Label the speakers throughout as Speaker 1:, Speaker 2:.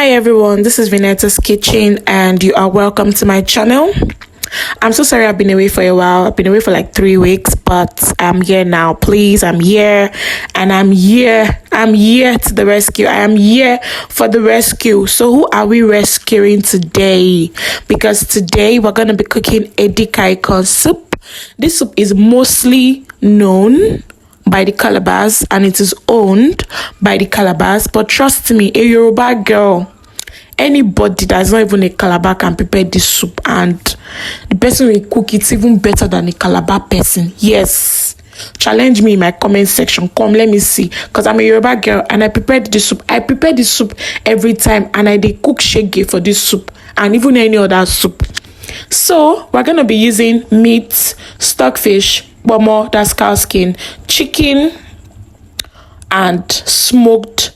Speaker 1: Hi everyone, this is Vinetta's Kitchen and you are welcome to my channel. I'm so sorry I've been away for a while. I've been away for like 3 weeks, but I'm here now. Please, I'm here and I'm here to the rescue. I am here for the rescue. So who are we rescuing today? Because today we're going to be cooking EDIKAIKONG soup. This soup is mostly known by the Calabars and it is owned by the Calabars, but trust me, a Yoruba girl, anybody that's not even a Calabar can prepare this soup, and the person will cook it even better than a Calabar person. Yes, challenge me in my comment section. Come, let me see, because I'm a Yoruba girl and I prepared this soup. I prepare this soup every time and I did cook shege for this soup and even any other soup. So we're gonna be using meat, stockfish, Pomo, that's cow skin, chicken, and smoked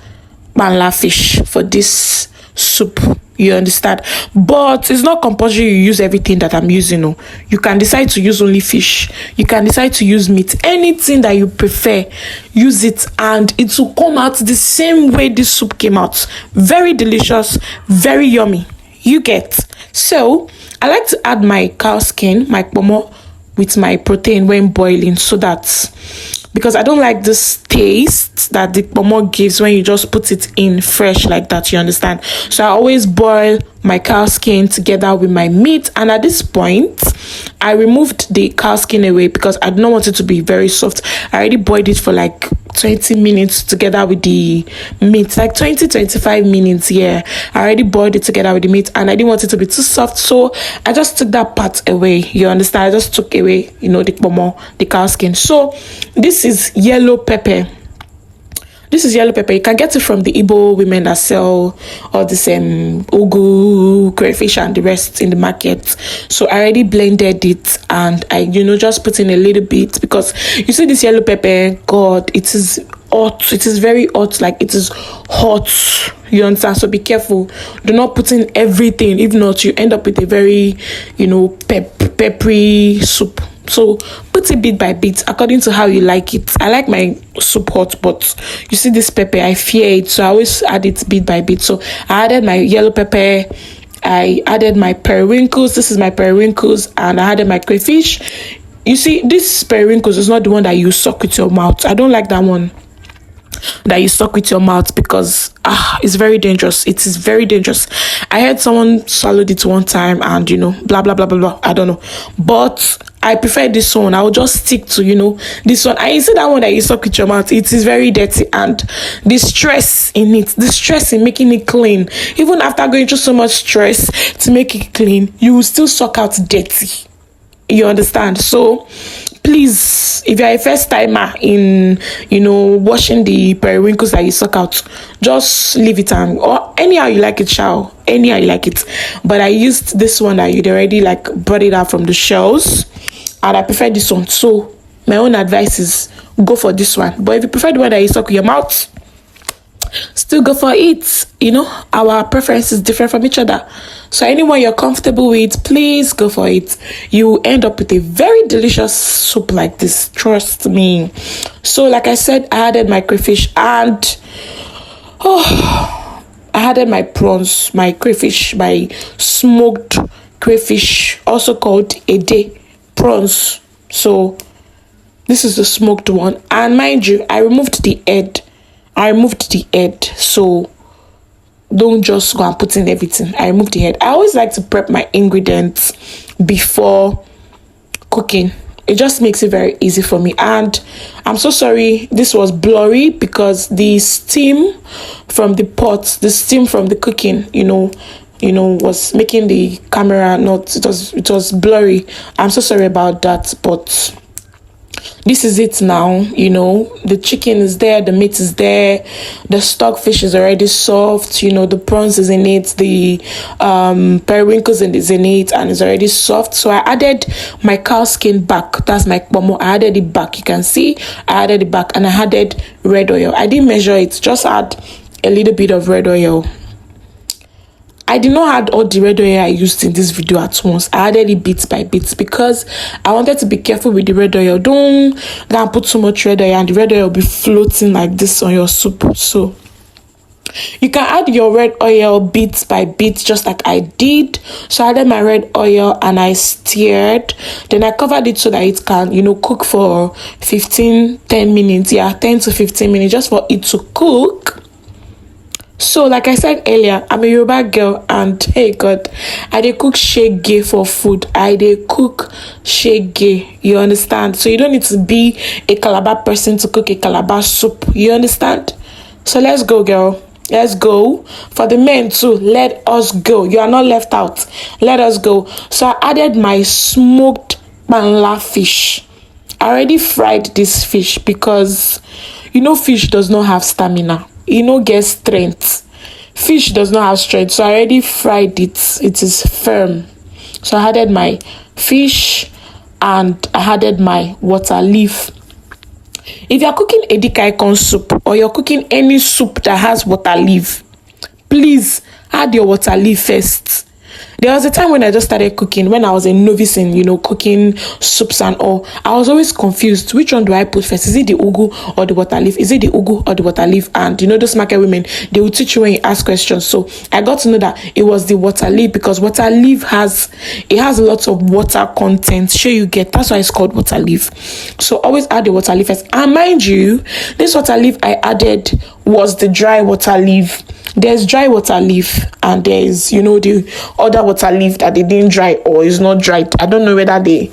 Speaker 1: panla fish for this soup. You understand? But it's not compulsory you use everything that I'm using. No, you can decide to use only fish. You can decide to use meat. Anything that you prefer, use it, and it will come out the same way this soup came out. Very delicious, very yummy. You get. So I like to add my cow skin, my Pomo, with my protein when boiling, so that, because I don't like this taste that the Pomo gives when you just put it in fresh like that, you understand? So I always boil my cow skin together with my meat, and at this point I removed the cow skin away because I don't want it to be very soft. I already boiled it for like 20 minutes together with the meat, like 20-25 minutes. Yeah, I already boiled it together with the meat and I didn't want it to be too soft, so I just took that part away, you understand? I just took away, you know, the Pomo, the cow skin. So this is yellow pepper. This is yellow pepper. You can get it from the Igbo women that sell all this Uguw, Crayfish and the rest in the market. So I already blended it and I, just put in a little bit, because you see this yellow pepper, God, it is hot. It is very hot, like it is hot. You understand? So be careful. Do not put in everything. If not, you end up with a very, peppery soup. So put it bit by bit according to how you like it. I like my soup hot, but you see this pepper, I fear it, so I always add it bit by bit. So I added my yellow pepper, I added my periwinkles. This is my periwinkles, and I added my crayfish. You see, this periwinkles is not the one that you suck with your mouth. I don't like that one that you suck with your mouth, because it's very dangerous. It is very dangerous. I heard someone swallowed it one time and blah blah blah blah blah, I don't know, but I prefer this one. I will just stick to this one. I see that one that you suck with your mouth, it is very dirty, and the stress in making it clean, even after going through so much stress to make it clean, you will still suck out dirty. You understand? So please, if you're a first timer in washing the periwinkles that you suck out, just leave it on, or anyhow you like it, anyhow you like it. But I used this one that you'd already brought it out from the shells, and I prefer this one. So my own advice is go for this one. But if you prefer the one that you suck with your mouth, still go for it. Our preference is different from each other. So anyone you're comfortable with, please go for it. You end up with a very delicious soup like this, trust me. So like I said, I added my crayfish, and I added my prawns, my crayfish, my smoked crayfish, also called ede prawns. So this is the smoked one, and mind you, I removed the head. So don't just go and put in everything. I removed the head. I always like to prep my ingredients before cooking. It just makes it very easy for me. And I'm so sorry this was blurry, because the steam from the pot, the steam from the cooking, was making the camera it was blurry. I'm so sorry about that, but this is it now. The chicken is there, the meat is there, the stockfish is already soft, the prawns is in it, the periwinkles is in it, and it's already soft. So I added my cow skin back, that's my Pomo. I added it back, you can see I added it back, and I added red oil. I didn't measure it, just add a little bit of red oil. I did not add all the red oil I used in this video at once. I added it bit by bit because I wanted to be careful with the red oil. Don't go and put too much red oil and the red oil will be floating like this on your soup. So You can add your red oil bit by bit, just like I did. So I added my red oil and I stirred. Then I covered it so that it can, cook for 10 minutes. Yeah, 10 to 15 minutes, just for it to cook. So like I said earlier, I'm a Yoruba girl, and hey God, I dey cook shege for food. I dey cook shege, you understand? So you don't need to be a Calabar person to cook a Calabar soup, you understand? So let's go, girl. Let's go. For the men too, let us go. You are not left out. Let us go. So I added my smoked panla fish. I already fried this fish because fish does not have stamina. Get strength. Fish does not have strength. So I already fried it. It is firm. So I added my fish and I added my water leaf. If you're cooking edikaikong soup or you're cooking any soup that has water leaf, please add your water leaf first. There was a time when I just started cooking, when I was a novice in, cooking soups and all. I was always confused. Which one do I put first? Is it the ugu or the water leaf? Is it the ugu or the water leaf? And those market women, they will teach you when you ask questions. So I got to know that it was the water leaf, because water leaf has lots of water content. Sure, you get. That's why it's called water leaf. So always add the water leaf first. And mind you, this water leaf I added was the dry water leaf. There's dry water leaf and there's the other water leaf that they didn't dry or is not dried. I don't know whether they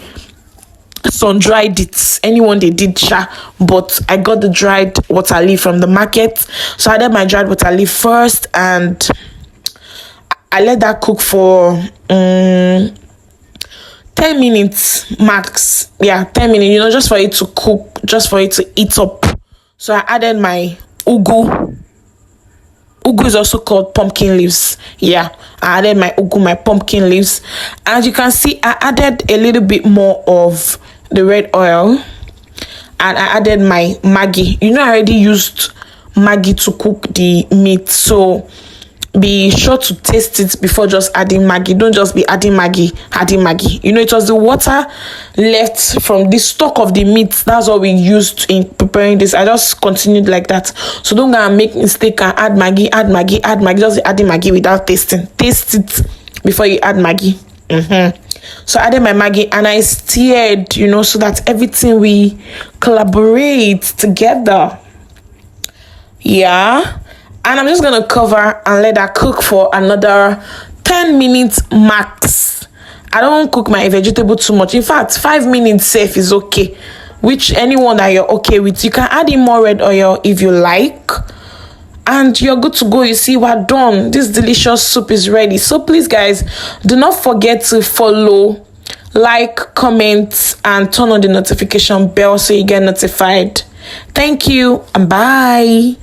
Speaker 1: sun dried it, anyone they did, but I got the dried water leaf from the market. So I added my dried water leaf first and I let that cook for 10 minutes max. Yeah, 10 minutes, just for it to cook, just for it to eat up. So I added my ugu. Ugu is also called pumpkin leaves. Yeah, I added my ugu, my pumpkin leaves. As you can see, I added a little bit more of the red oil. And I added my Maggi. I already used Maggi to cook the meat. So be sure to taste it before just adding Maggi. Don't just be adding Maggi. It was the water left from the stock of the meat. That's what we used in preparing this. I just continued like that. So don't go and make mistake and add Maggi. Just adding Maggi without tasting. Taste it before you add Maggi. So I added my Maggi and I stirred, so that everything we collaborate together. Yeah. And I'm just gonna cover and let that cook for another 10 minutes max. I don't cook my vegetable too much. In fact, 5 minutes safe is okay. Which anyone that you're okay with, you can add in more red oil if you like. And you're good to go. You see, we're done. This delicious soup is ready. So please, guys, do not forget to follow, like, comment, and turn on the notification bell so you get notified. Thank you and bye.